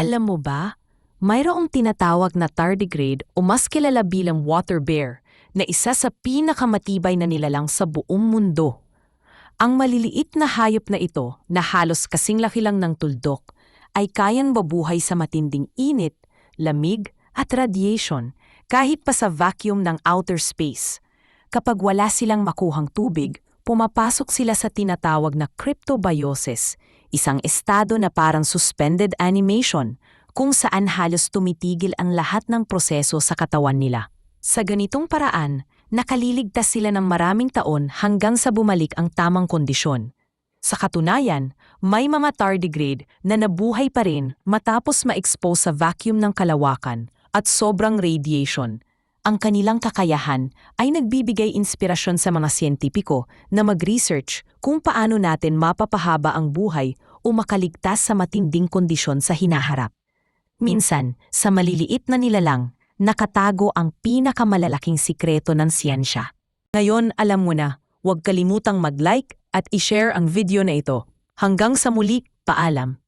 Alam mo ba, mayroong tinatawag na tardigrade o mas kilala bilang water bear na isa sa pinakamatibay na nilalang sa buong mundo. Ang maliliit na hayop na ito na halos kasing laki lang ng tuldok ay kayang mabuhay sa matinding init, lamig at radiation kahit pa sa vacuum ng outer space. Kapag wala silang makuhang tubig, pumapasok sila sa tinatawag na cryptobiosis, isang estado na parang suspended animation kung saan halos tumitigil ang lahat ng proseso sa katawan nila. Sa ganitong paraan, nakaliligtas sila ng maraming taon hanggang sa bumalik ang tamang kondisyon. Sa katunayan, may mga tardigrade na nabuhay pa rin matapos ma-expose sa vacuum ng kalawakan at sobrang radiation. Ang kanilang kakayahan ay nagbibigay inspirasyon sa mga siyentipiko na mag-research kung paano natin mapapahaba ang buhay o makaligtas sa matinding kondisyon sa hinaharap. Minsan, sa maliliit na nilalang, nakatago ang pinakamalalaking sikreto ng siyensya. Ngayon, alam mo na, huwag kalimutang mag-like at i-share ang video na ito. Hanggang sa muli, paalam!